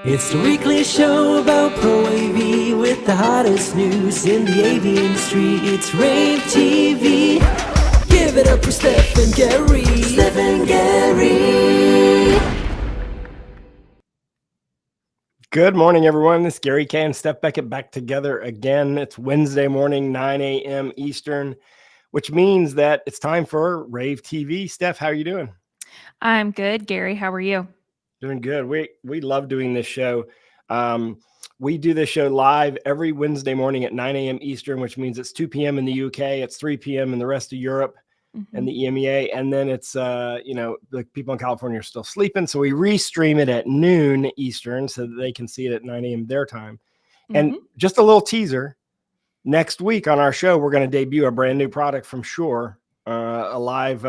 It's the weekly show about Pro AV with the hottest news in the AV industry. It's rAVe TV. Give it up for Steph and Gary. Steph and Gary. Good morning, everyone. This is Gary Kayye and Steph Beckett back together again. It's Wednesday morning, 9 a.m. Eastern, which means that it's time for rAVe TV. Steph, how are you doing? I'm good. Gary, how are you? Doing good. We love doing this show. We do this show live every Wednesday morning at 9 a.m. Eastern, which means it's 2 p.m. in the UK, it's 3 p.m. in the rest of Europe and the EMEA. And then it's, the people in California are still sleeping. So we restream it at noon Eastern so that they can see it at 9 a.m. their time. And just a little teaser, next week on our show, we're going to debut a brand new product from Shure. A live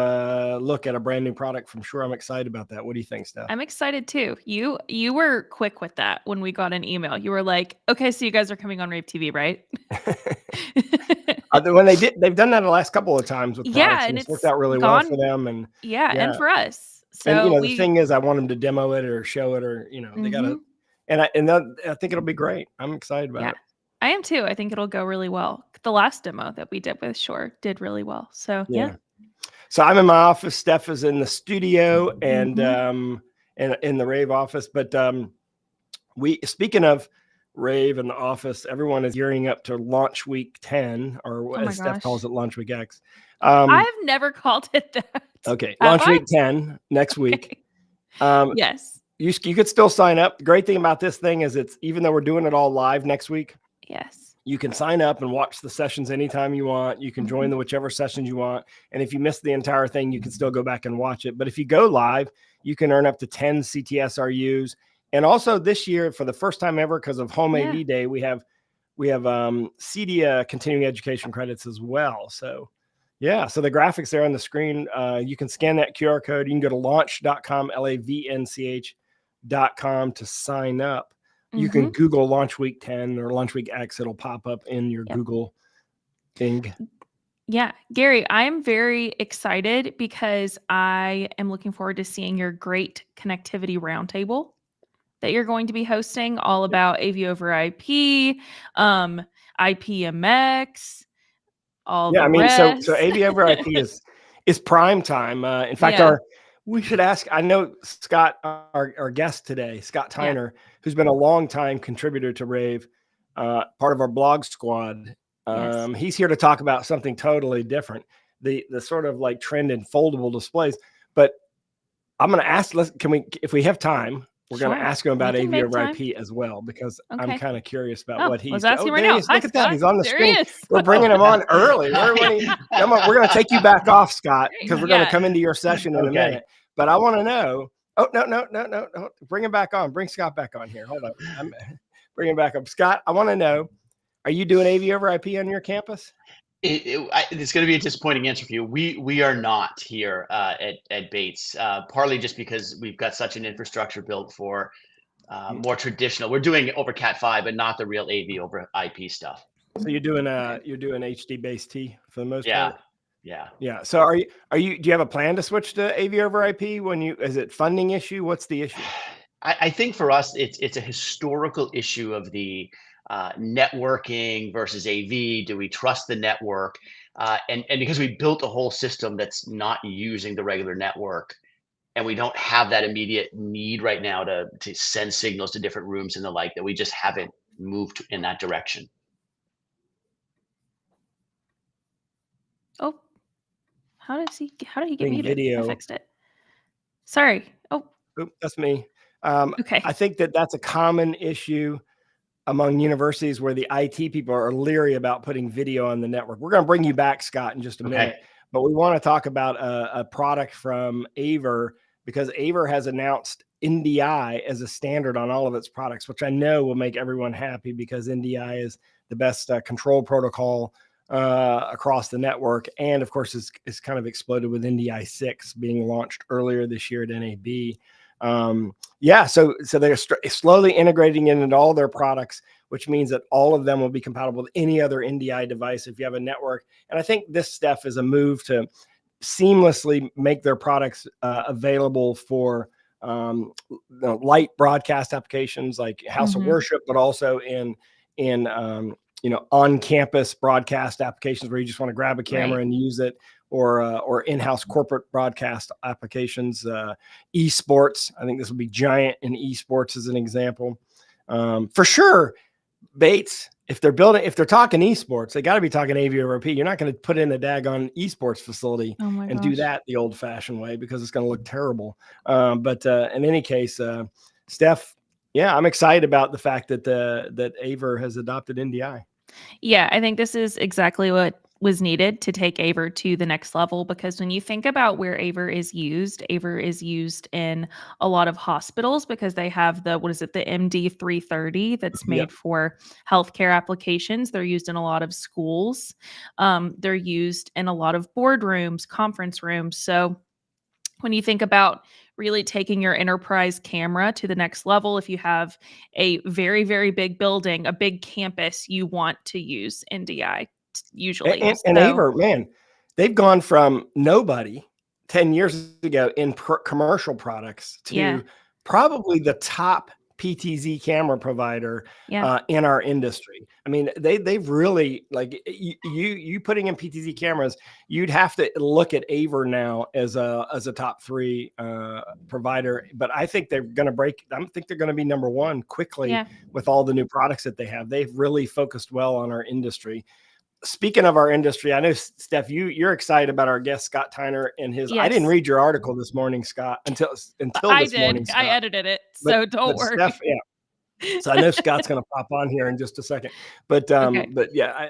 look at a brand new product from Shure. I'm excited about that. What do you think, Steph? I'm excited too. You were quick with that when we got an email. You were like, okay, so you guys are coming on rAVe TV, right? When they've done that the last couple of times with products, and it's worked out really well for them. And and for us. So and the thing is, I want them to demo it or show it, or they gotta, and I think it'll be great. I'm excited about it. I am too. I think it'll go really well. The last demo that we did with Shure did really well. So yeah. So I'm in my office. Steph is in the studio and in the rAVe office. But speaking of rAVe and the office, everyone is gearing up to launch week 10, or as Steph calls it, launch week X. I've never called it that. Okay, launch week 10 next week. Yes. You could still sign up. The great thing about this thing is even though we're doing it all live next week. Yes. You can sign up and watch the sessions anytime you want. You can join the whichever sessions you want. And if you miss the entire thing, you can still go back and watch it. But if you go live, you can earn up to 10 CTSRUs. And also this year, for the first time ever, because of Home AV Day, we have CEDIA continuing education credits as well. So yeah, so the graphics there on the screen, you can scan that QR code. You can go to launch.com, LAVNCH.com to sign up. You can Google launch week 10 or launch week X. It'll pop up in your Google thing. Yeah. Gary, I'm very excited because I am looking forward to seeing your great connectivity roundtable that you're going to be hosting, all about AV over IP, IPMX, all the rest. So AV over IP is prime time. In fact, we should ask, I know Scott, our guest today, Scott Tyner, who's been a long time contributor to rAVe, part of our blog squad. He's here to talk about something totally different, the sort of like trend in foldable displays. But I'm going to ask, if we have time, we're going to ask him about AV over IP as well, because I'm kind of curious about what he's doing. Asking right now. Look at that. He's on the screen. We're bringing him on early. Come on, we're going to take you back off, Scott, because we're going to come into your session in a minute. But I want to know. Oh, no. Bring him back on. Bring Scott back on here. Hold on. Bring him back up. Scott, I want to know, are you doing AV over IP on your campus? It's going to be a disappointing answer for you. We are not here at Bates, partly just because we've got such an infrastructure built for more traditional. We're doing over Cat 5, but not the real AV over IP stuff. So you're doing HD based T for the most part? Yeah. So do you have a plan to switch to AV over IP is it funding issue? What's the issue? I think for us, it's a historical issue of the networking versus AV. Do we trust the network? And because we built a whole system that's not using the regular network, and we don't have that immediate need right now to send signals to different rooms and the like, that we just haven't moved in that direction. Oh, how did he get muted? Video. I fixed it. Sorry. Oh, that's me. Okay. I think that's a common issue among universities where the IT people are leery about putting video on the network. We're going to bring you back, Scott, in just a minute, but we want to talk about a product from Aver, because Aver has announced NDI as a standard on all of its products, which I know will make everyone happy, because NDI is the best control protocol across the network. And of course, it's kind of exploded with NDI 6 being launched earlier this year at NAB. So they're slowly integrating it into all their products, which means that all of them will be compatible with any other NDI device if you have a network. And I think this stuff is a move to seamlessly make their products available for light broadcast applications like House of Worship, but also in on-campus broadcast applications where you just want to grab a camera and use it, or in-house corporate broadcast applications. Esports, I think this will be giant in esports as an example. For sure, Bates, if they're talking esports, they got to be talking AV over IP. You're not going to put in a daggone esports facility and do that the old-fashioned way, because it's going to look terrible. But in any case, Steph, yeah, I'm excited about the fact that AVer has adopted NDI. Yeah, I think this is exactly what was needed to take AVer to the next level, because when you think about where AVer is used in a lot of hospitals because they have the MD330 that's made for healthcare applications. They're used in a lot of schools. They're used in a lot of boardrooms, conference rooms. So when you think about really taking your enterprise camera to the next level, if you have a very, very big building, a big campus, you want to use NDI usually. And AVer, man, they've gone from nobody 10 years ago in commercial products to probably the top PTZ camera provider in our industry. I mean, they've really, like, you putting in PTZ cameras, you'd have to look at AVer now as a top 3 provider. But I think they're going to they're going to be number 1 quickly with all the new products that they have. They've really focused well on our industry. Speaking of our industry, I know, Steph, you're excited about our guest Scott Tyner and his. I didn't read your article this morning, Scott, until this morning. Scott. I edited it, so don't worry. Steph, so I know Scott's going to pop on here in just a second, but yeah,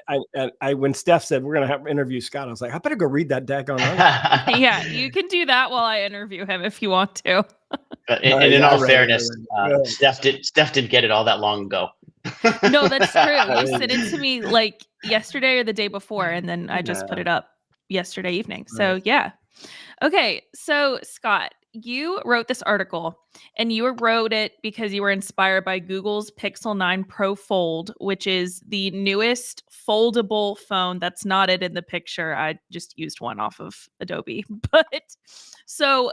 I when Steph said we're going to interview Scott, I was like, I better go read that daggone article. Yeah, you can do that while I interview him if you want to. In all fairness, Steph didn't get it all that long ago. No, that's true. You sent it to me like yesterday or the day before, and then I just put it up yesterday evening. So yeah. Okay. So Scott, you wrote this article, and you wrote it because you were inspired by Google's Pixel 9 Pro Fold, which is the newest foldable phone. That's not it in the picture. I just used one off of Adobe. But so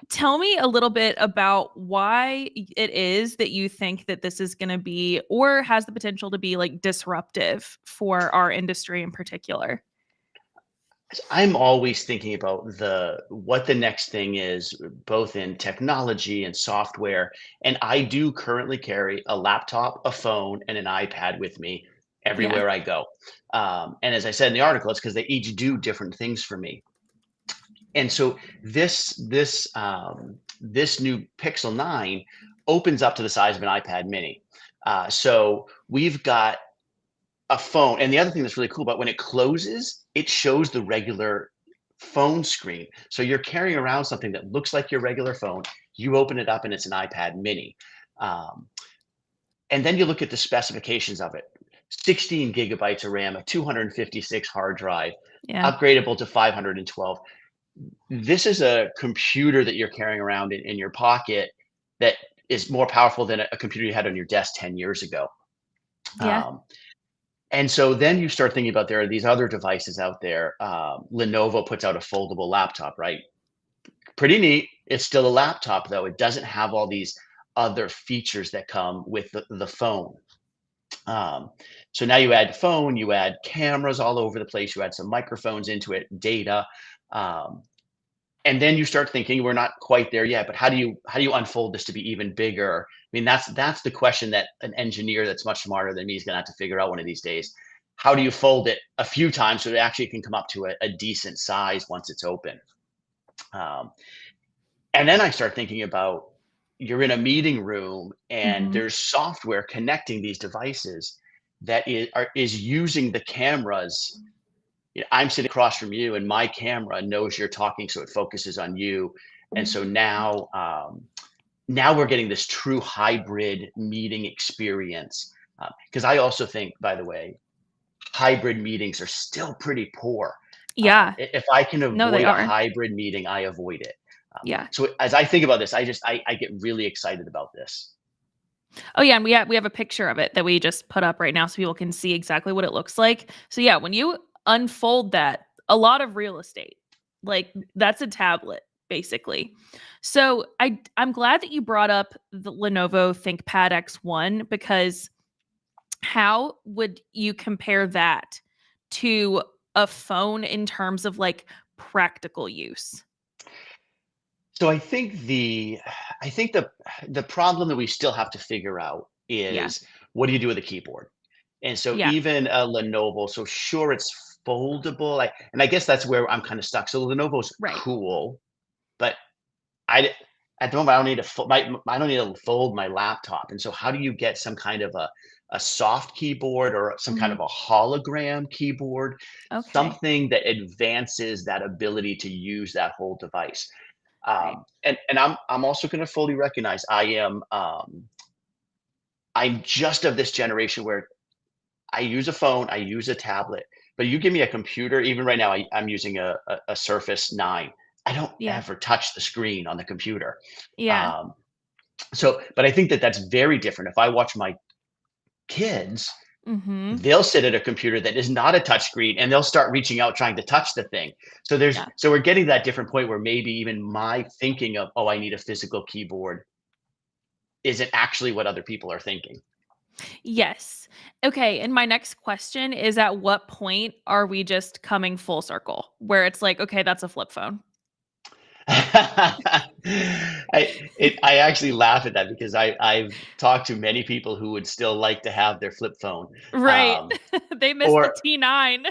tell me a little bit about why it is that you think that this is going to be, or has the potential to be, like, disruptive for our industry in particular. I'm always thinking about what the next thing is, both in technology and software. And I do currently carry a laptop, a phone, and an iPad with me everywhere I go. And as I said in the article, it's because they each do different things for me. And so this new Pixel 9 opens up to the size of an iPad mini. So we've got a phone. And the other thing that's really cool about when it closes, it shows the regular phone screen. So you're carrying around something that looks like your regular phone. You open it up and it's an iPad mini. And then you look at the specifications of it. 16 gigabytes of RAM, a 256 hard drive, upgradable to 512. This is a computer that you're carrying around in your pocket that is more powerful than a computer you had on your desk 10 years ago. And so then you start thinking about, there are these other devices out there. Lenovo puts out a foldable laptop, right? Pretty neat. It's still a laptop, though. It doesn't have all these other features that come with the phone. So now you add phone, you add cameras all over the place, you add some microphones into it, data. And then you start thinking, we're not quite there yet, but how do you unfold this to be even bigger? I mean, that's the question that an engineer that's much smarter than me is going to have to figure out one of these days. How do you fold it a few times so it actually can come up to a decent size once it's open? And then I start thinking about, you're in a meeting room and there's software connecting these devices that is using the cameras. I'm sitting across from you and my camera knows you're talking, so it focuses on you. And so now we're getting this true hybrid meeting experience. Because I also think, by the way, hybrid meetings are still pretty poor. If I can avoid a hybrid meeting, I avoid it. So as I think about this, I get really excited about this. Oh yeah, and we have a picture of it that we just put up right now so people can see exactly what it looks like. So yeah, when you unfold that, a lot of real estate, like, that's a tablet basically. So I'm glad that you brought up the Lenovo ThinkPad X1, because how would you compare that to a phone in terms of like practical use? So I think the problem that we still have to figure out Yeah. is, what do you do with a keyboard? And so Yeah. even a Lenovo, so sure it's foldable, and I guess that's where I'm kind of stuck. So Lenovo's Right. cool, but I at the moment I don't need to I don't need to fold my laptop. And so how do you get some kind of a soft keyboard or some kind Mhm. of a hologram keyboard, Okay. something that advances that ability to use that whole device? Right. And I'm also going to fully recognize I'm just of this generation where I use a phone, I use a tablet, but you give me a computer. Even right now, I'm using a Surface 9. I don't Yeah. ever touch the screen on the computer. Yeah. Um, but I think that that's very different. If I watch my kids, Mhm. they'll sit at a computer that is not a touch screen and they'll start reaching out trying to touch the thing. Yeah. So we're getting that different point where maybe even my thinking of, oh, I need a physical keyboard isn't actually what other people are thinking. Yes. Okay, and my next question is, at what point are we just coming full circle where it's like, okay, that's a flip phone? I actually laugh at that because I've talked to many people who would still like to have their flip phone. Right. Um, They missed the or T9.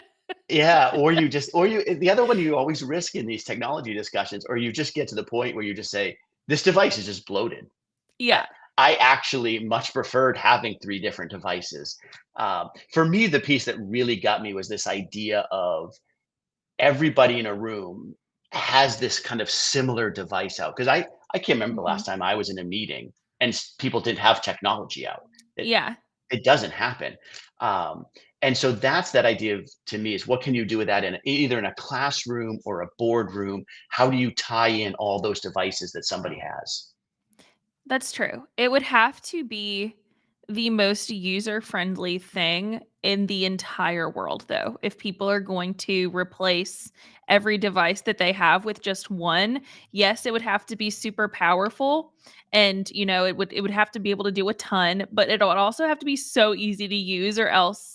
yeah, or you the other one you always risk in these technology discussions, or you just get to the point where you just say, this device is just bloated. I Yeah. I actually much preferred having 3 different devices. For me, the piece that really got me was this idea of everybody in a room has this kind of similar device out. Because I can't remember the Mhm. last time I was in a meeting and people didn't have technology out. Yeah. It doesn't happen. Um, and so that's that idea of, to me, is what can you do with that in either in a classroom or a boardroom? How do you tie in all those devices that somebody has? That's true. It would have to be the most user-friendly thing in the entire world, though. If people are going to replace every device that they have with just one, yes, it would have to be super powerful, and, it would have to be able to do a ton, but it would also have to be so easy to use, or else,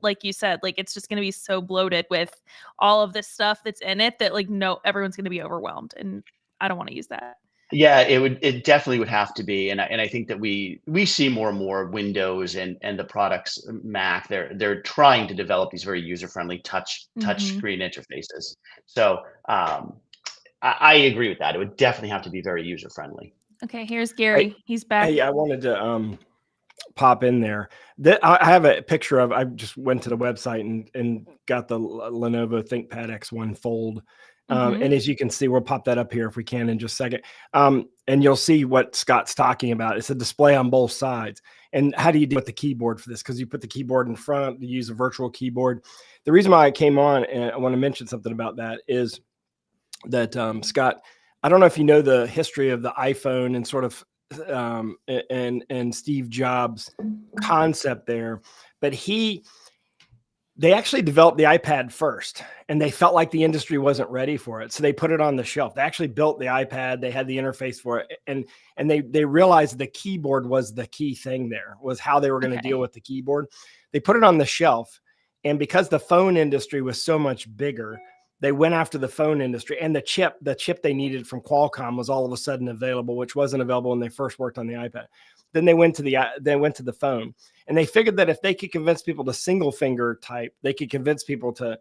like you said, like, it's just gonna be so bloated with all of this stuff that's in it that, like, no, everyone's gonna be overwhelmed, and I don't wanna use that. Yeah, it definitely would have to be. And I think that we see more and more Windows and the products, Mac, they're trying to develop these very user-friendly touch Mhm. screen interfaces. So, I agree with that. It would definitely have to be very user-friendly. Okay, here's Hey, Gary. He's back. hey, I wanted to pop in there. That I have a picture of. I just went to the website and got the Lenovo ThinkPad X1 Fold. Mhm. And as you can see, we'll pop that up here if we can in just a second. And you'll see what Scott's talking about. It's a display on both sides. And how do you deal with the keyboard for this? Because you put the keyboard in front, you use a virtual keyboard. The reason why I came on, and I want to mention something about that, is that Scott, I don't know if you know the history of the iPhone and sort of and Steve Jobs concept there, but they actually developed the iPad first, and they felt like the industry wasn't ready for it, so they put it on the shelf. They actually built the iPad, they had the interface for it, and they realized the keyboard was the key thing. There was how they were going to deal Okay. with the keyboard. They put it on the shelf, and because the phone industry was so much bigger, they went after the phone industry, and the chip they needed from Qualcomm was all of a sudden available, which wasn't available when they first worked on the iPad. Then they went to the phone, and they figured that if they could convince people to single finger type, they could convince people to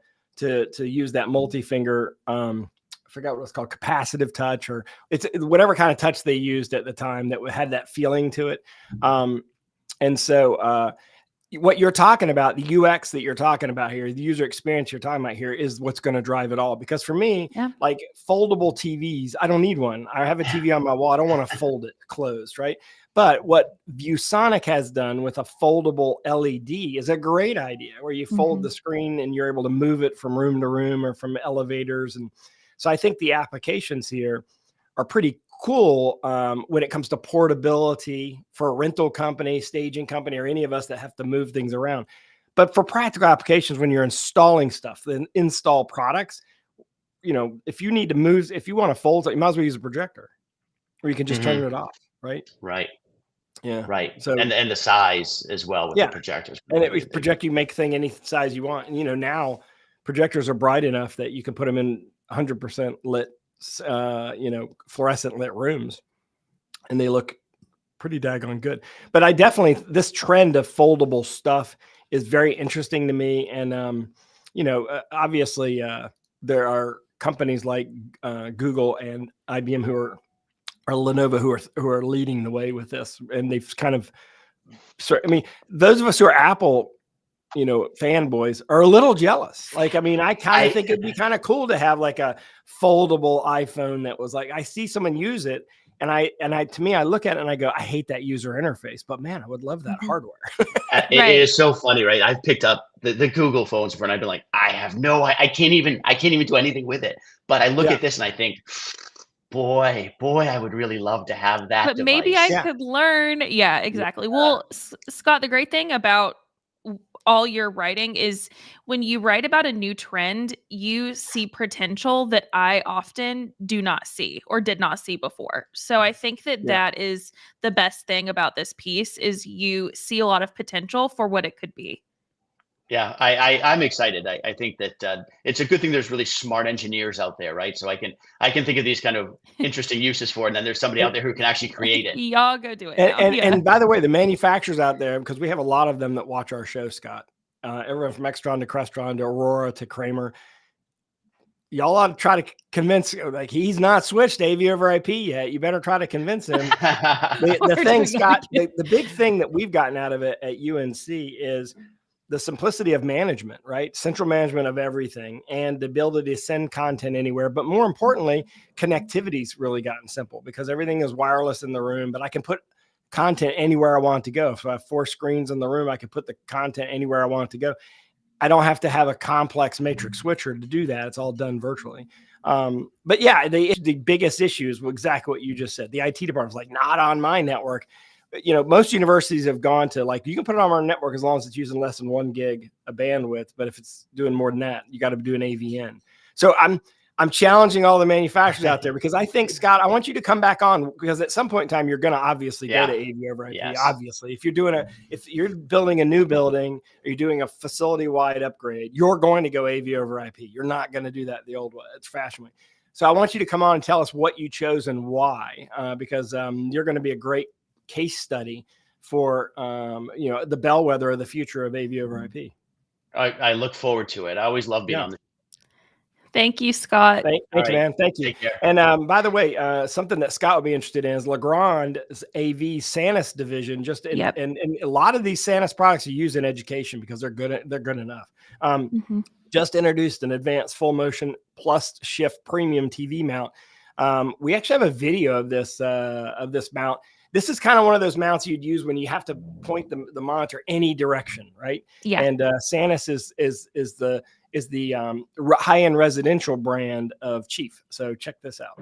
use that multi finger. I forgot what it's called, capacitive touch, or it's whatever kind of touch they used at the time that had that feeling to it. And so what you're talking about, the UX that you're talking about here, the user experience you're talking about here, is what's going to drive it all. Because for me, Yeah. like foldable TVs, I don't need one. I have a TV on my wall. I don't want to fold it closed, right? But what ViewSonic has done with a foldable LED is a great idea, where you fold the screen and you're able to move it from room to room or from elevators. And so I think the applications here are pretty cool when it comes to portability for a rental company, staging company, or any of us that have to move things around. But for practical applications, when you're installing stuff, then install products, if you need to move, if you want to fold, you might as well use a projector, or you can just turn it off. Right. Right. Yeah. Right. So, and the size as well with the projectors. And it project, you make thing any size you want. And, now projectors are bright enough that you can put them in 100% lit, fluorescent lit rooms, and they look pretty daggone good. But I definitely, this trend of foldable stuff is very interesting to me. And, obviously there are companies like Google and IBM or Lenovo who are leading the way with this. And they've kind of, those of us who are Apple, fanboys are a little jealous. Like, I kind of think it'd be kind of cool to have like a foldable iPhone that was like, I see someone use it. And to me, I look at it and I go, I hate that user interface, but man, I would love that hardware. It is so funny, right? I've picked up the Google phones before, and I've been like, I can't even do anything with it. But I look at this and I think, boy, I would really love to have that. But maybe I could learn. Yeah, exactly. Well, Scott, the great thing about all your writing is when you write about a new trend, you see potential that I often do not see or did not see before. So I think that is the best thing about this piece is you see a lot of potential for what it could be. Yeah, I'm excited. I think that it's a good thing there's really smart engineers out there, right? So I can think of these kind of interesting uses for it, and then there's somebody out there who can actually create it. Y'all go do it. And by the way, the manufacturers out there, because we have a lot of them that watch our show, Scott, everyone from Extron to Crestron to Aurora to Kramer, y'all ought to try to convince, like, he's not switched AV over IP yet. You better try to convince him. The thing, Scott, the big thing that we've gotten out of it at UNC is the simplicity of management, right? Central management of everything and the ability to send content anywhere. But more importantly, connectivity's really gotten simple because everything is wireless in the room, but I can put content anywhere I want to go. If I have 4 screens in the room, I can put the content anywhere I want to go. I don't have to have a complex matrix switcher to do that. It's all done virtually. But yeah, the biggest issue is exactly what you just said. The IT department's like, not on my network. Most universities have gone to like, you can put it on our network as long as it's using less than 1 gig of bandwidth. But if it's doing more than that, you got to do an AVN. So I'm challenging all the manufacturers out there because I think, Scott, I want you to come back on because at some point in time, you're going to obviously go to AV over IP. Yes. Obviously, if you're building a new building or you're doing a facility wide upgrade, you're going to go AV over IP. You're not going to do that the old way. It's fashion way. So I want you to come on and tell us what you chose and why, because you're going to be a great case study for the bellwether of the future of AV over IP. I look forward to it. I always love being on the. Thank you, Scott. Thank you, man. Thank you. Take care. And by the way, something that Scott would be interested in is Legrand's AV Sanus division. And a lot of these Sanus products are used in education because they're good enough. Just introduced an advanced full motion plus shift premium TV mount. We actually have a video of this mount. This is kind of one of those mounts you'd use when you have to point the monitor any direction, right? Yeah. And Sanus is the high-end residential brand of Chief. So check this out.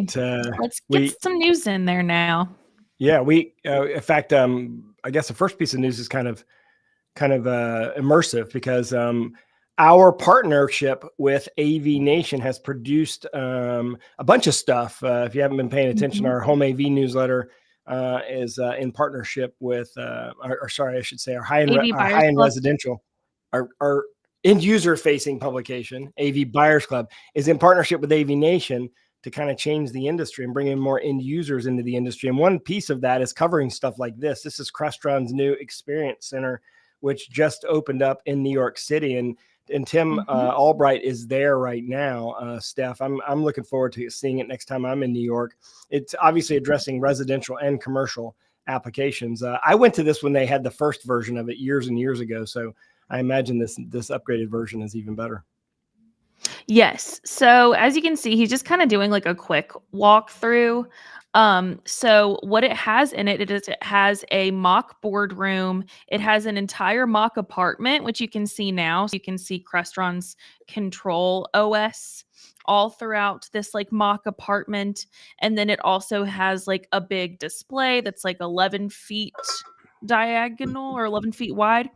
But let's get some news in there now. Yeah, in fact, I guess the first piece of news is kind of immersive because our partnership with AV Nation has produced a bunch of stuff. If you haven't been paying attention, our home AV newsletter is in partnership with, or sorry, I should say, our high-end residential, our end user facing publication, AV Buyers Club, is in partnership with AV Nation to kind of change the industry and bring in more end users into the industry. And one piece of that is covering stuff like this. This is Crestron's new experience center, which just opened up in New York City. And Tim Albright is there right now. Steph, I'm looking forward to seeing it next time I'm in New York. It's obviously addressing residential and commercial applications. I went to this when they had the first version of it years and years ago. So I imagine this upgraded version is even better. Yes. So as you can see, he's just kind of doing like a quick walkthrough. So what it has in it has a mock boardroom. It has an entire mock apartment, which you can see now. So you can see Crestron's control OS all throughout this like mock apartment. And then it also has like a big display that's like 11 feet diagonal or 11 feet wide.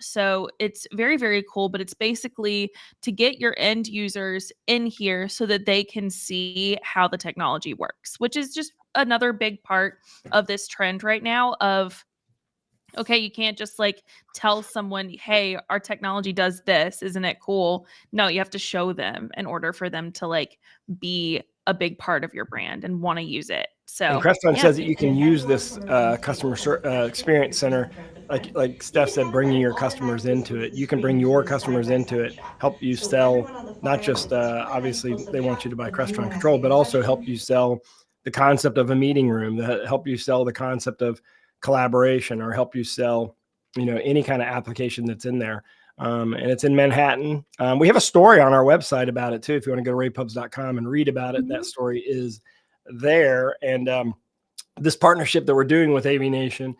So it's very, very cool, but it's basically to get your end users in here so that they can see how the technology works, which is just another big part of this trend right now of, okay, you can't just like tell someone, hey, our technology does this, isn't it cool? No, you have to show them in order for them to like be a big part of your brand and want to use it. So, and Crestron says that you can use this customer experience center, like Steph said, bringing your customers into it. You can bring your customers into it, help you sell, not just obviously they want you to buy Crestron Control, but also help you sell the concept of a meeting room, help you sell the concept of collaboration, or help you sell, any kind of application that's in there. And it's in Manhattan. We have a story on our website about it too. If you want to go to ravepubs.com and read about it, that story is there. And this partnership that we're doing with AV Nation,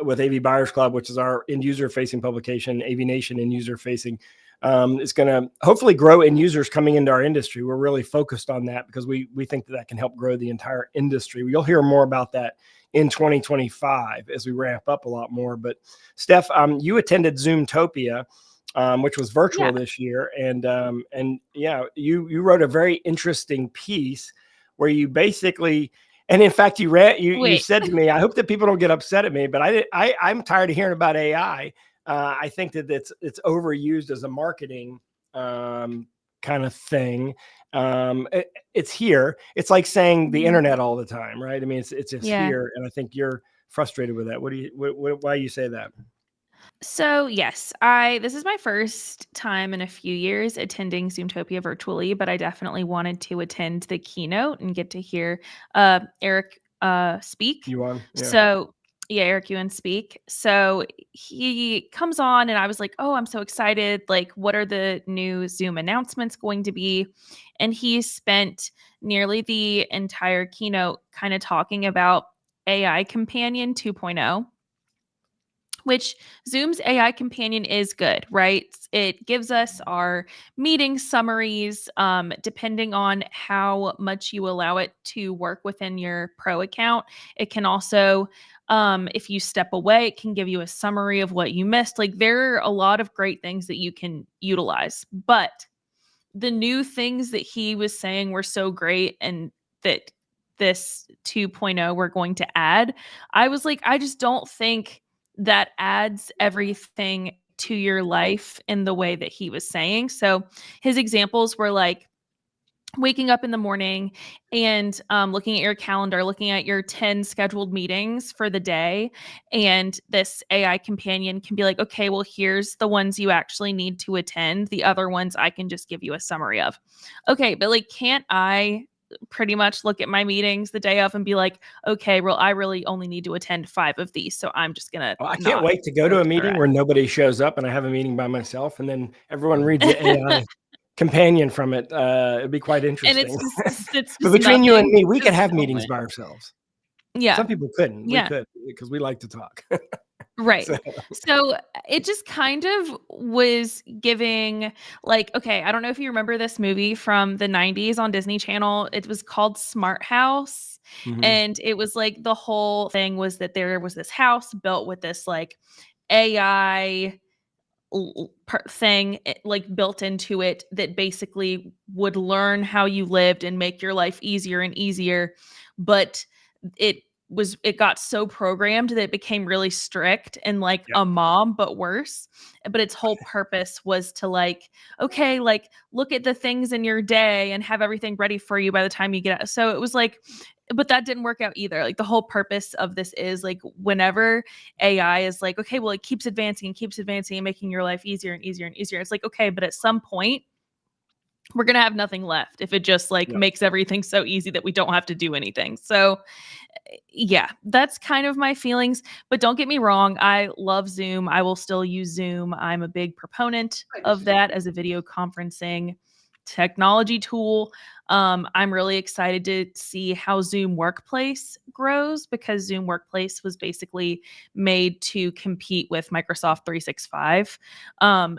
with AV Buyers Club, which is our end user facing publication, AV Nation end user facing, is going to hopefully grow end users coming into our industry. We're really focused on that because we think that can help grow the entire industry. You'll hear more about that in 2025 as we ramp up a lot more. But Steph, you attended Zoomtopia, which was virtual this year. And yeah, you wrote a very interesting piece where you basically, and in fact, you said to me, I hope that people don't get upset at me, but I'm tired of hearing about AI. I think that it's overused as a marketing kind of thing. It's here. It's like saying the internet all the time, right? I mean, it's just here, and I think you're frustrated with that. Why do you say that? So yes, this is my first time in a few years attending Zoomtopia virtually, but I definitely wanted to attend the keynote and get to hear Eric speak. So Eric Yuan speak. So he comes on and I was like, oh, I'm so excited. Like, what are the new Zoom announcements going to be? And he spent nearly the entire keynote kind of talking about AI Companion 2.0. Which Zoom's AI Companion is good, right? It gives us our meeting summaries, depending on how much you allow it to work within your Pro account. It can also, if you step away, it can give you a summary of what you missed. Like, there are a lot of great things that you can utilize. But the new things that he was saying were so great, and that this 2.0 we're going to add, I was like, I just don't think that adds everything to your life in the way that he was saying. So his examples were like waking up in the morning and looking at your calendar, looking at your 10 scheduled meetings for the day. And this AI companion can be like, okay, well, here's the ones you actually need to attend. The other ones I can just give you a summary of. Okay, but like, can't I pretty much look at my meetings the day of and be like, okay, well, I really only need to attend 5 of these, so I'm just gonna I can't wait to go to a meeting where nobody shows up and I have a meeting by myself, and then everyone reads the AI companion from it. It'd be quite interesting. And it's but between you and me, we could have meetings by ourselves. Yeah, some people couldn't. We could, because we like to talk. Right. So, So it just kind of was giving like, okay, I don't know if you remember this movie from the 90s on Disney Channel. It was called Smart House. mhm. And it was like the whole thing was that there was this house built with this like AI thing like built into it that basically would learn how you lived and make your life easier and easier, but it got so programmed that it became really strict and like Yep. a mom but worse. But its whole purpose was to like, okay, like look at the things in your day and have everything ready for you by the time you get out. So it was like, but that didn't work out either. Like the whole purpose of this is like whenever AI is like, okay, well, it keeps advancing and making your life easier and easier and easier. It's like, okay, but at some point, we're going to have nothing left if it just like Yep. makes everything so easy that we don't have to do anything. So, yeah, that's kind of my feelings. But don't get me wrong, I love Zoom. I will still use Zoom. I'm a big proponent of that as a video conferencing technology tool. I'm really excited to see how Zoom Workplace grows because Zoom Workplace was basically made to compete with Microsoft 365.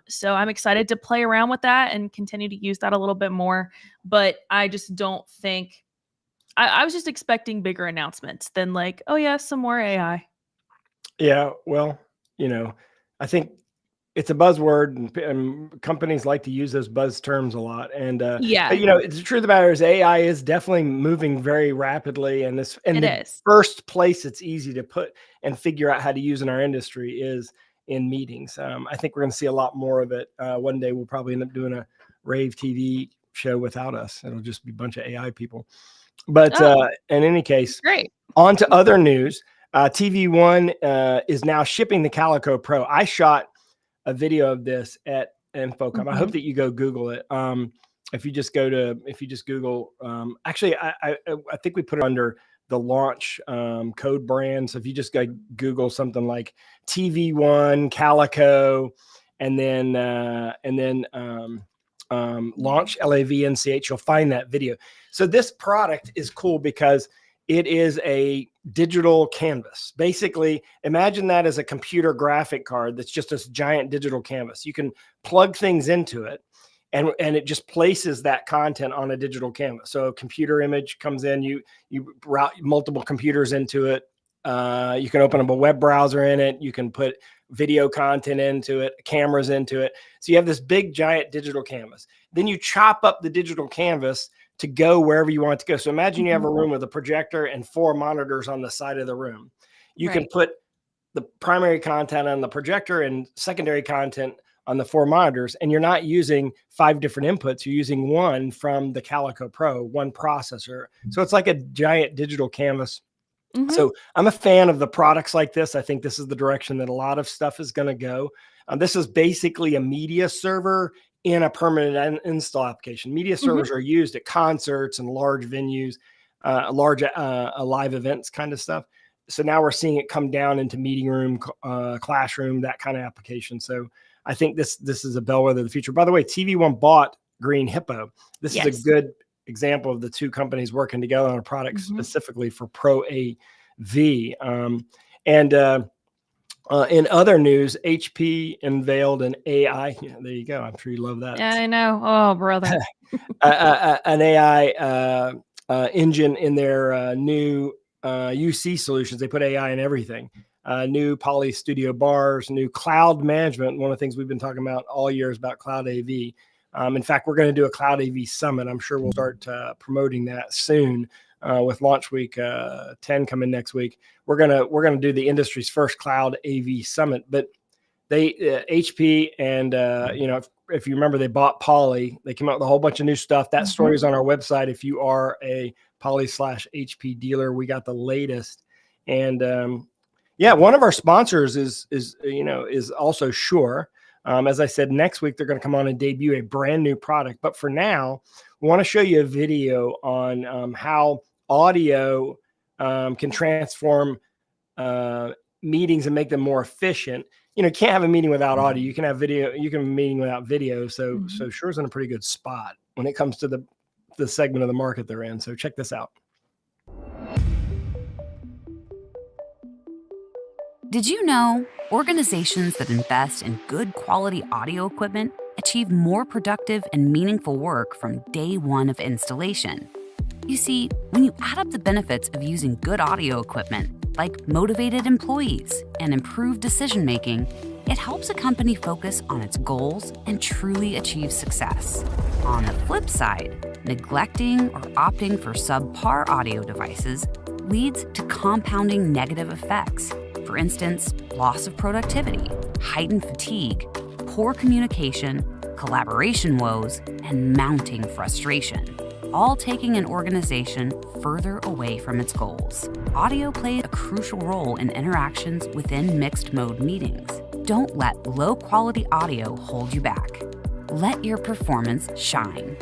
So I'm excited to play around with that and continue to use that a little bit more. But I just don't think I was just expecting bigger announcements than like, oh yeah, some more AI. Yeah, well, I think it's a buzzword, and companies like to use those buzz terms a lot. And Yeah, but it's the truth of the matter is AI is definitely moving very rapidly, and it the is. first place it's easy to put and figure out how to use in our industry is in meetings. I think we're going to see a lot more of it. One day we'll probably end up doing a rAVe TV show without us. It'll just be a bunch of AI people. But Oh, in any case, great. on to other news. TV One is now shipping the Calico Pro. I shot a video of this at InfoComm. I hope Mhm. that you go Google it. If you just Google, actually, I think we put it under the launch code brand. So if you just go Google something like TV One Calico, and then launch LAVNCH, you'll find that video. So this product is cool because it is a digital canvas. Basically, imagine that as a computer graphic card that's just this giant digital canvas. You can plug things into it, and it just places that content on a digital canvas. So a computer image comes in, you route multiple computers into it. You can open up a web browser in it. You can put video content into it, cameras into it. So you have this big giant digital canvas. Then you chop up the digital canvas to go wherever you want it to go. So imagine you have a room with a projector and 4 monitors on the side of the room. You can Right. put the primary content on the projector and secondary content on the 4 monitors, and you're not using 5 different inputs. You're using one from the Calico Pro, one processor. So it's like a giant digital canvas. Mhm. So I'm a fan of the products like this. I think this is the direction that a lot of stuff is going to go. This is basically a media server in a permanent install application. Media Mhm. servers are used at concerts and large venues, large live events kind of stuff. So now we're seeing it come down into meeting room, classroom, that kind of application. So I think this is a bellwether of the future. By the way, TV One bought Green Hippo. This is a Yes. good example of the two companies working together on a product specifically for Pro AV. And in other news, HP unveiled an AI. Yeah, there you go. I'm sure you love that. Yeah, I know. Oh, brother. An AI engine in their new UC solutions. They put AI in everything. New Poly Studio bars, new cloud management. One of the things we've been talking about all year is about cloud AV. In fact, we're going to do a cloud AV summit. I'm sure we'll start promoting that soon with Launch Week 10 coming next week. We're gonna do the industry's first cloud AV summit. But they HP and if you remember, they bought Poly. They came out with a whole bunch of new stuff. That story is on our website. If you are a Poly/HP dealer, we got the latest. And one of our sponsors is also Shure. As I said, next week they're going to come on and debut a brand new product. But for now, we want to show you a video on how audio can transform meetings and make them more efficient. You can't have a meeting without audio. You can have video. You can have a meeting without video. So Shure's in a pretty good spot when it comes to the segment of the market they're in. So check this out. Did you know organizations that invest in good quality audio equipment achieve more productive and meaningful work from day one of installation? You see, when you add up the benefits of using good audio equipment, like motivated employees and improved decision-making, it helps a company focus on its goals and truly achieve success. On the flip side, neglecting or opting for subpar audio devices leads to compounding negative effects. For instance, loss of productivity, heightened fatigue, poor communication, collaboration woes, and mounting frustration, all taking an organization further away from its goals. Audio plays a crucial role in interactions within mixed mode meetings. Don't let low quality audio hold you back. Let your performance shine.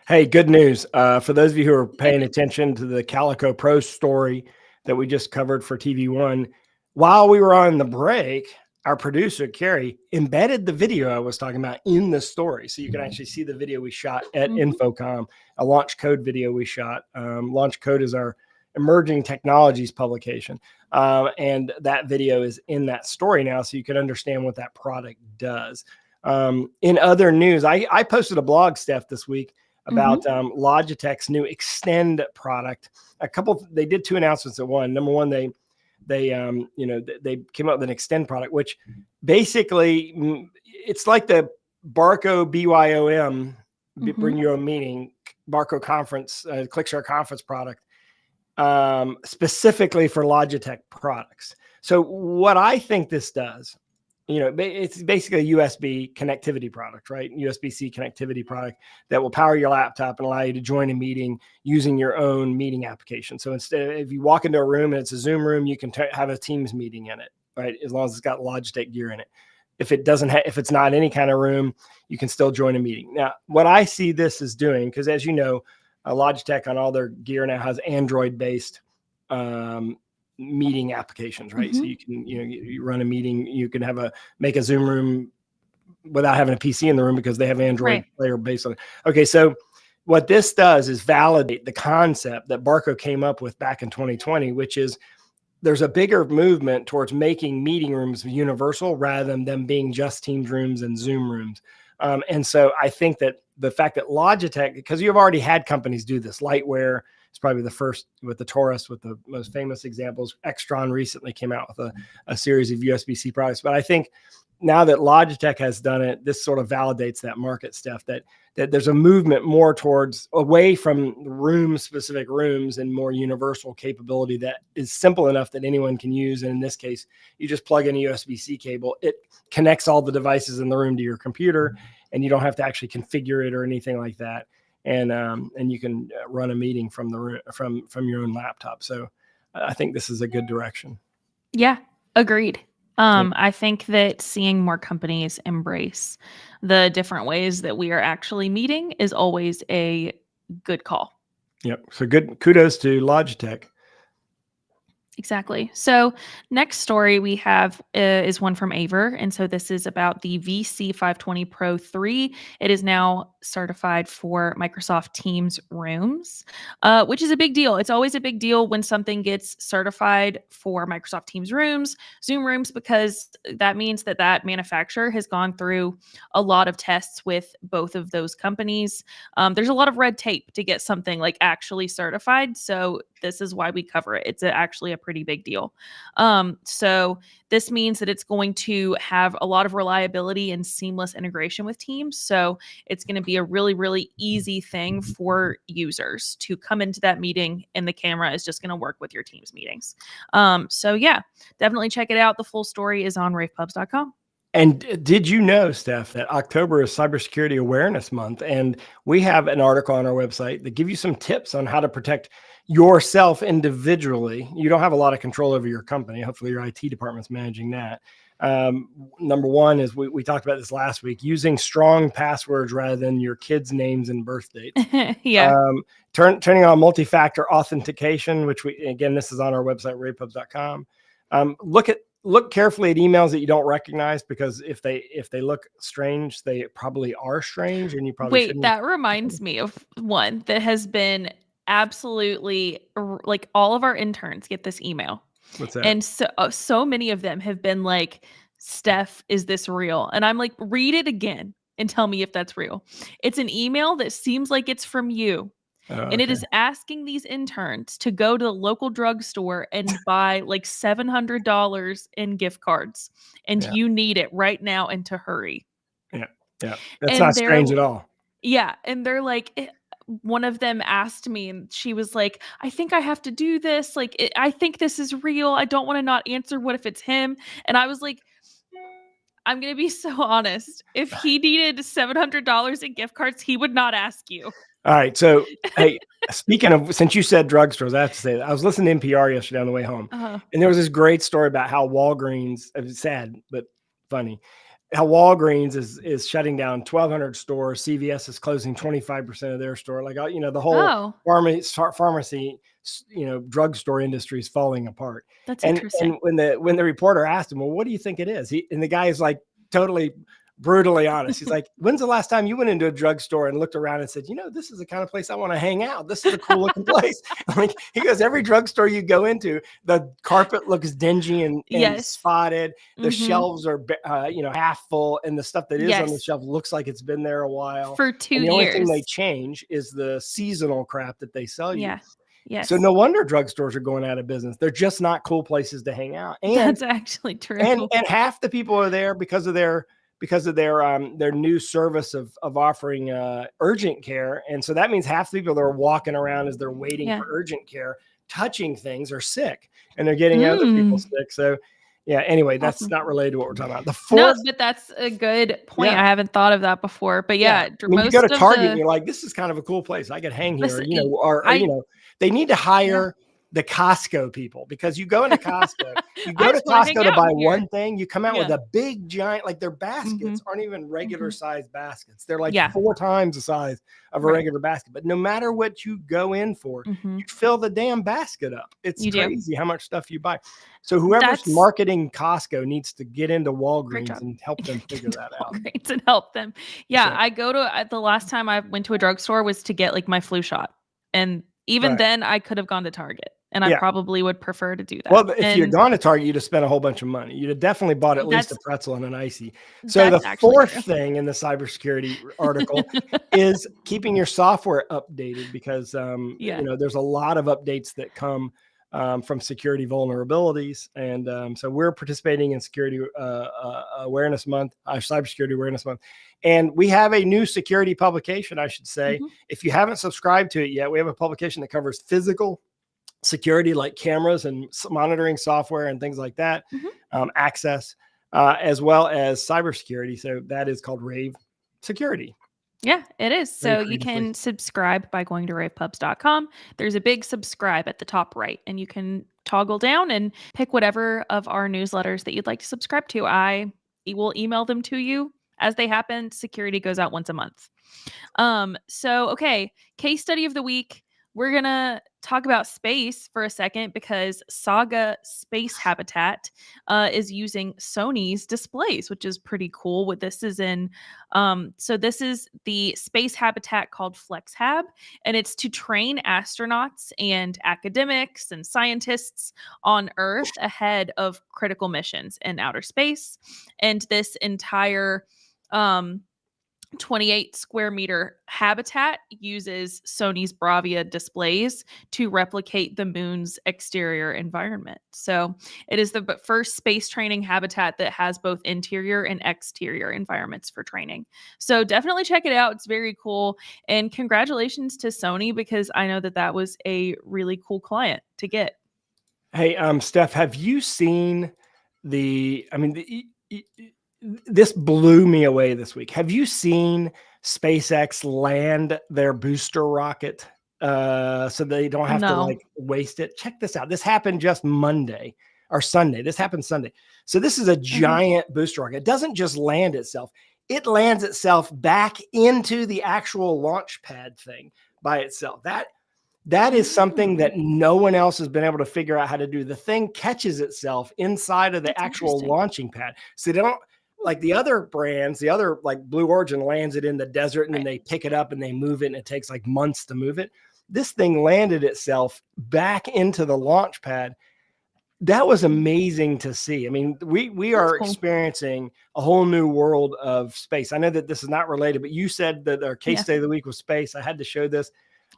Hey, good news. For those of you who are paying attention to the Calico Pro story that we just covered for TV One, while we were on the break, our producer, Kayye, embedded the video I was talking about in the story. So you can actually see the video we shot at Infocom, a launch code video we shot. Launch Code is our emerging technologies publication. And that video is in that story now, so you can understand what that product does. In other news, I posted a blog, Steph, this week about Logitech's new Extend product. They did two announcements at one. Number one, they came up with an Extend product, which basically it's like the Barco BYOM, bring your own meeting, Barco conference, ClickShare conference product, specifically for Logitech products. So what I think this does, it's basically a USB connectivity product, right? USB-C connectivity product that will power your laptop and allow you to join a meeting using your own meeting application. So instead, if you walk into a room and it's a Zoom room, you can have a Teams meeting in it, right? As long as it's got Logitech gear in it. If it's not any kind of room, you can still join a meeting. Now, what I see this is doing, because as you know, Logitech on all their gear now has Android-based meeting applications, right? So you can, you run a meeting, you can make a Zoom room without having a PC in the room because they have Android player based on it. Okay, so what this does is validate the concept that Barco came up with back in 2020, which is there's a bigger movement towards making meeting rooms universal rather than them being just Teams rooms and Zoom rooms. And so I think that the fact that Logitech, because you've already had companies do this, Lightware is probably the first with the Taurus, with the most famous examples. Extron recently came out with a series of USB-C products. But I think now that Logitech has done it, this sort of validates that market, Steph, that there's a movement more towards away from specific rooms and more universal capability that is simple enough that anyone can use. And in this case, you just plug in a USB-C cable. It connects all the devices in the room to your computer, and you don't have to actually configure it or anything like that. And you can run a meeting from the room, from your own laptop. So I think this is a good direction. Yeah, agreed. I think that seeing more companies embrace the different ways that we are actually meeting is always a good call. Yep. So good. Kudos to Logitech. Exactly. So next story we have is one from rAVe. And so this is about the VC520 Pro 3. It is now certified for Microsoft Teams rooms, which is a big deal. It's always a big deal when something gets certified for Microsoft Teams rooms, Zoom rooms, because that means that manufacturer has gone through a lot of tests with both of those companies. There's a lot of red tape to get something like actually certified. So this is why we cover it. It's actually a pretty big deal. So this means that it's going to have a lot of reliability and seamless integration with Teams. So it's going to be a really, really easy thing for users to come into that meeting, and the camera is just going to work with your Teams meetings. So yeah, definitely check it out. The full story is on ravepubs.com. And did you know, Steph, that October is Cybersecurity Awareness Month? And we have an article on our website that gives you some tips on how to protect yourself individually. You don't have a lot of control over your company. Hopefully your IT department's managing that. Number one is we talked about this last week, using strong passwords rather than your kids' names and birth dates. Yeah. Turning on multi-factor authentication, which this is on our website, ravepubs.com. Look carefully at emails that you don't recognize, because if they look strange, they probably are strange, and you probably shouldn't. That reminds me of one that has been absolutely, like, all of our interns get this email. What's that? And so many of them have been like, Steph, is this real? And I'm like, read it again and tell me if that's real. It's an email that seems like it's from you. Oh, And it okay. is asking these interns to go to the local drugstore and buy like $700 in gift cards. And Yeah. you need it right now and to hurry. Yeah. Yeah. That's And not they're strange at all. Yeah, and they're like, one of them asked me, and she was like, "I think I have to do this. Like, I think this is real. I don't want to not answer. What if it's him?" And I was like, "I'm gonna be so honest. If he needed $700 in gift cards, he would not ask you." All right. So, hey, speaking of, since you said drugstores, I have to say that I was listening to NPR yesterday on the way home, and there was this great story about how Walgreens, it was sad but funny, how Walgreens is shutting down 1,200 stores. CVS is closing 25% of their store. Like, the whole pharmacy, drugstore industry is falling apart. That's And interesting. when the reporter asked him, well, what do you think it is? And the guy is like totally brutally honest. He's like, when's the last time you went into a drugstore and looked around and said, this is the kind of place I want to hang out. This is a cool looking place. Like, he goes, every drugstore you go into, the carpet looks dingy and spotted. The shelves are, half full, and the stuff that is on the shelf looks like it's been there a while. For 2 years. The only thing they change is the seasonal crap that they sell you. Yes. So no wonder drugstores are going out of business. They're just not cool places to hang out. And that's actually true. And half the people are there because of their new service of offering urgent care. And so that means half the people that are walking around as they're waiting for urgent care, touching things, are sick, and they're getting other people sick. So anyway, that's not related to what we're talking about. The fourth, no, but that's a good point. I haven't thought of that before. But I mean, you go to Target and you're like, this is kind of a cool place. I could hang here. They need to hire the Costco people, because you go into Costco, you go to Costco to buy one thing, you come out with a big giant, like, their baskets aren't even regular size baskets. They're like 4 times the size of a regular basket. But no matter what you go in for, you fill the damn basket up. It's crazy how much stuff you buy. So whoever's marketing Costco needs to get into Walgreens and help them figure that out. Walgreens and help them. Yeah, I go to the last time I went to a drugstore was to get like my flu shot, and even then I could have gone to Target. And I probably would prefer to do that. Well, if you'd gone to Target, you'd have spent a whole bunch of money. You'd have definitely bought at least a pretzel and an icy. So the fourth thing in the cybersecurity article is keeping your software updated, because there's a lot of updates that come from security vulnerabilities. And so we're participating in Security Awareness Month, Cybersecurity Awareness Month. And we have a new security publication, I should say. If you haven't subscribed to it yet, we have a publication that covers physical security, like cameras and monitoring software and things like that, access, as well as cybersecurity. So that is called rAVe Security. Yeah, it is. So you can subscribe by going to ravepubs.com. There's a big subscribe at the top right, and you can toggle down and pick whatever of our newsletters that you'd like to subscribe to. I will email them to you as they happen. Security goes out once a month. Okay, case study of the week. We're going to talk about space for a second, because Saga Space Habitat is using Sony's displays, which is pretty cool. What this is in, so this is the space habitat called FlexHab, and it's to train astronauts and academics and scientists on Earth ahead of critical missions in outer space. And this entire 28 square meter habitat uses Sony's Bravia displays to replicate the moon's exterior environment. So it is the first space training habitat that has both interior and exterior environments for training. So definitely check it out. It's very cool. And congratulations to Sony, because I know that was a really cool client to get. Hey, Steph, have you seen this blew me away this week. Have you seen SpaceX land their booster rocket so they don't have to waste it? Check this out. This happened just Monday or Sunday. This happened Sunday. So this is a giant booster rocket. It doesn't just land itself. It lands itself back into the actual launch pad thing by itself. That is something that no one else has been able to figure out how to do. The thing catches itself inside of the actual launching pad. So they don't, like the other brands, like Blue Origin lands it in the desert and then they pick it up and they move it, and it takes like months to move it. this thing landed itself back into the launch pad. That was amazing to see. I mean, we are cool. experiencing a whole new world of space. I know that this is not related, but you said that our case study of the week was space. I had to show this.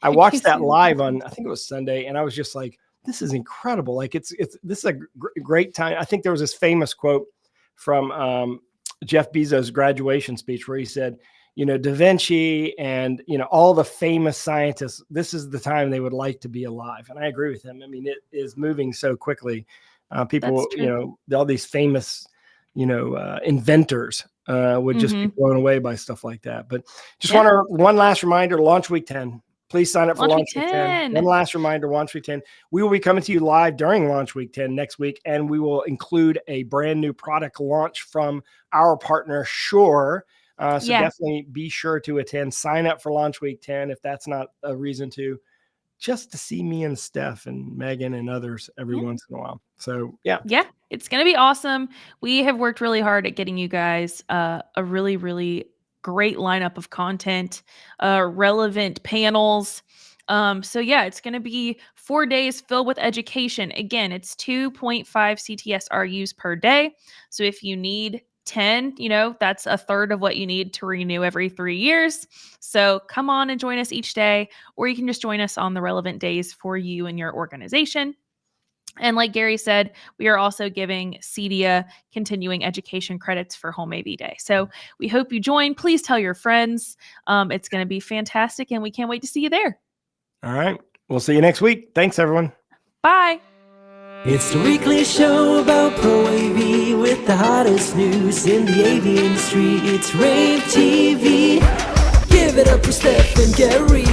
I watched that live on, I think it was Sunday, and I was just like, this is incredible. Like this is a great time. I think there was this famous quote from Jeff Bezos' graduation speech where he said, you know, Da Vinci and, you know, all the famous scientists, this is the time they would like to be alive. And I agree with him. I mean, it is moving so quickly. People, you know, all these famous, you know, inventors would just be blown away by stuff like that. But just one last reminder, launch week 10. Please sign up for Launch Week 10. One last reminder, Launch Week 10. We will be coming to you live during Launch Week 10 next week, and we will include a brand new product launch from our partner, Shure. So definitely be sure to attend. Sign up for Launch Week 10 if that's not a reason to, just to see me and Steph and Megan and others every once in a while. So, yeah, it's going to be awesome. We have worked really hard at getting you guys a really, really great lineup of content, relevant panels. So yeah, it's going to be 4 days filled with education. Again, it's 2.5 CTSRUs per day. So if you need 10, you know, that's a third of what you need to renew every 3 years. So come on and join us each day, or you can just join us on the relevant days for you and your organization. And like Gary said, we are also giving CEDIA continuing education credits for Home AV Day. So we hope you join. Please tell your friends. It's going to be fantastic, and we can't wait to see you there. All right. We'll see you next week. Thanks, everyone. Bye. It's the weekly show about Pro AV with the hottest news in the AV industry. It's rAVe TV. Give it up for Steph and Gary.